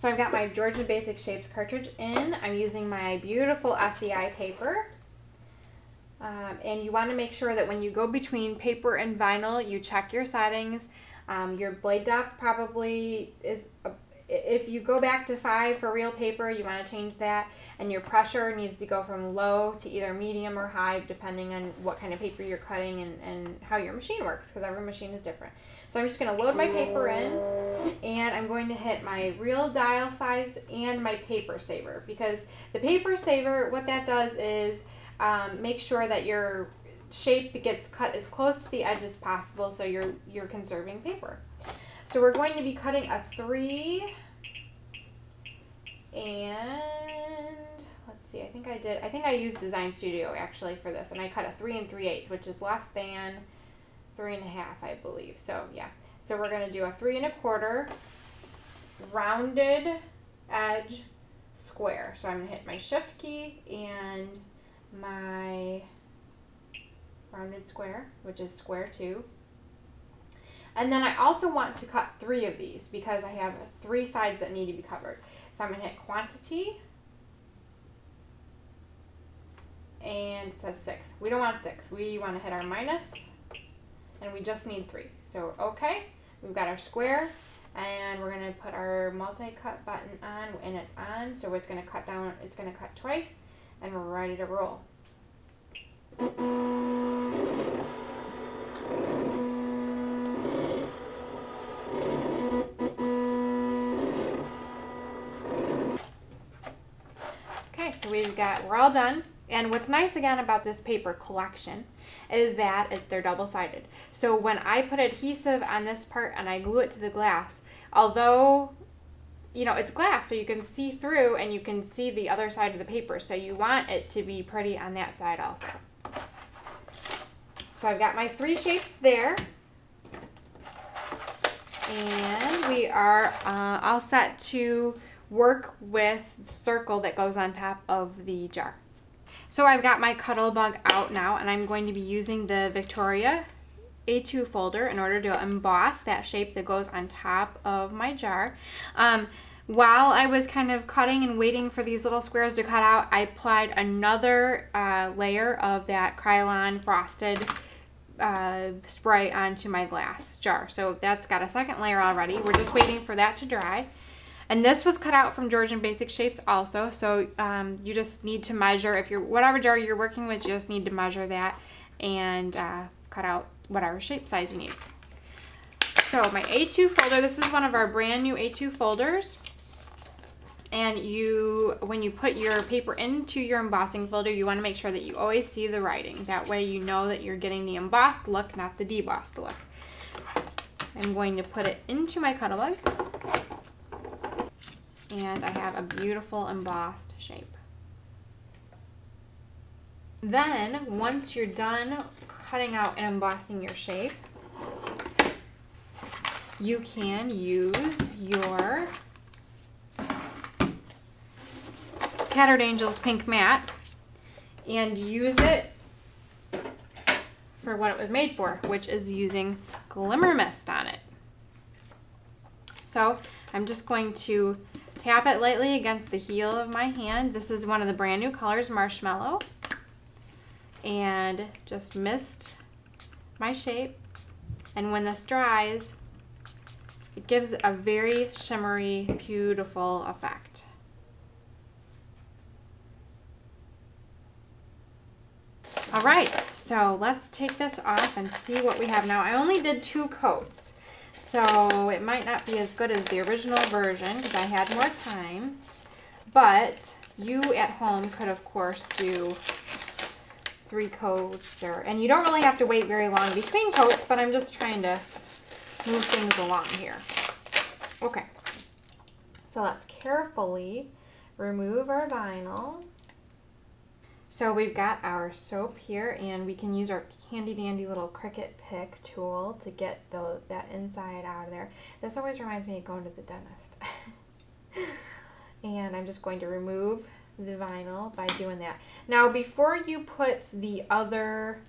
So I've got my Georgia Basic Shapes cartridge in. I'm using my beautiful SEI paper. And you want to make sure that when you go between paper and vinyl, you check your settings. Your blade depth probably is, if you go back to 5 for real paper, you want to change that. And your pressure needs to go from low to either medium or high, depending on what kind of paper you're cutting and how your machine works, because every machine is different. So I'm just going to load my paper in, and I'm going to hit my real dial size and my paper saver, because the paper saver, what that does is make sure that your shape gets cut as close to the edge as possible, so you're conserving paper. So we're going to be cutting a 3, and let's see, I think I used Design Studio actually for this, and I cut a 3 3/8, which is less than 3 1/2, I believe. So yeah, so we're going to do a 3 1/4 rounded edge square. So I'm going to hit my shift key and my rounded square, which is square 2. And then I also want to cut 3 of these because I have 3 sides that need to be covered. So I'm going to hit quantity, and it says 6. We don't want 6. We want to hit our minus, and we just need 3. So okay, we've got our square, and we're going to put our multi-cut button on, and it's on, so it's going to cut down, it's going to cut twice, and we're ready to roll. Okay, so we're all done. And what's nice again about this paper collection is that they're double-sided. So when I put adhesive on this part and I glue it to the glass, although, you know, it's glass, so you can see through and you can see the other side of the paper. So you want it to be pretty on that side also. So I've got my 3 shapes there. And we are all set to work with the circle that goes on top of the jar. So I've got my Cuttlebug out now, and I'm going to be using the Victoria A2 folder in order to emboss that shape that goes on top of my jar. While I was kind of cutting and waiting for these little squares to cut out, I applied another layer of that Krylon frosted spray onto my glass jar. So that's got a second layer already. We're just waiting for that to dry. And this was cut out from Georgia Basic Shapes also, so you just need to measure, if you're, whatever jar you're working with, you just need to measure that and cut out whatever shape size you need. So my A2 folder, this is one of our brand new A2 folders. And when you put your paper into your embossing folder, you want to make sure that you always see the writing. That way you know that you're getting the embossed look, not the debossed look. I'm going to put it into my Cuttlebug. And I have a beautiful embossed shape. Then, once you're done cutting out and embossing your shape, you can use your Tattered Angels Pink Matte and use it for what it was made for, which is using Glimmer Mist on it. So I'm just going to tap it lightly against the heel of my hand. This is one of the brand new colors, Marshmallow. And just mist my shape. And when this dries, it gives a very shimmery, beautiful effect. All right, so let's take this off and see what we have now. I only did 2 coats. So it might not be as good as the original version because I had more time, but you at home could of course do 3 coats, and you don't really have to wait very long between coats, but I'm just trying to move things along here. Okay, so let's carefully remove our vinyl. So we've got our soap here, and we can use our handy dandy little Cricut pick tool to get that inside out of there. This always reminds me of going to the dentist. And I'm just going to remove the vinyl by doing that. Now before you put the other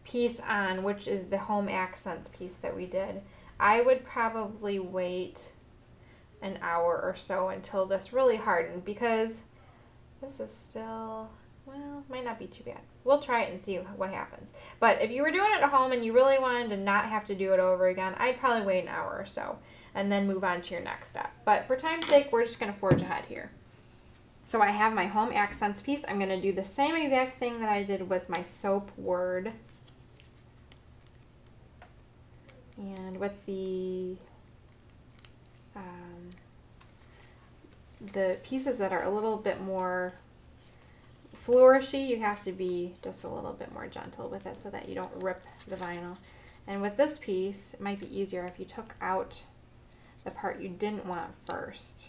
piece on, which is the Home Accents piece that we did, I would probably wait an hour or so until this really hardened, because this is still, well, might not be too bad. We'll try it and see what happens. But if you were doing it at home and you really wanted to not have to do it over again, I'd probably wait an hour or so and then move on to your next step. But for time's sake, we're just going to forge ahead here. So I have my home accents piece. I'm going to do the same exact thing that I did with my soap word. And with the pieces that are a little bit more flourishy, you have to be just a little bit more gentle with it so that you don't rip the vinyl. And with this piece, it might be easier if you took out the part you didn't want first.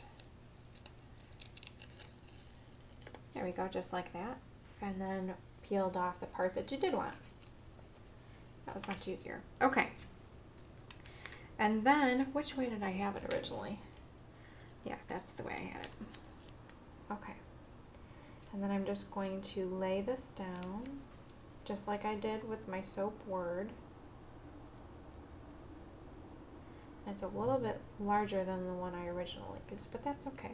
There we go, just like that. And then peeled off the part that you did want. That was much easier. Okay. And then, which way did I have it originally? Yeah, that's the way I had it. Okay. And then I'm just going to lay this down, just like I did with my soap word. It's a little bit larger than the one I originally used, but that's okay.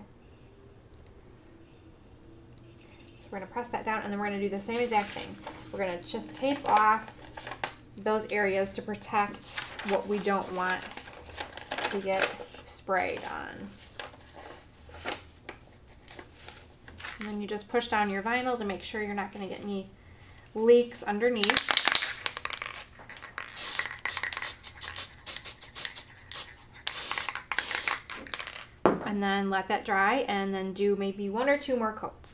So we're going to press that down, and then we're going to do the same exact thing. We're going to just tape off those areas to protect what we don't want to get sprayed on. And then you just push down your vinyl to make sure you're not going to get any leaks underneath. And then let that dry, and then do maybe 1 or 2 more coats.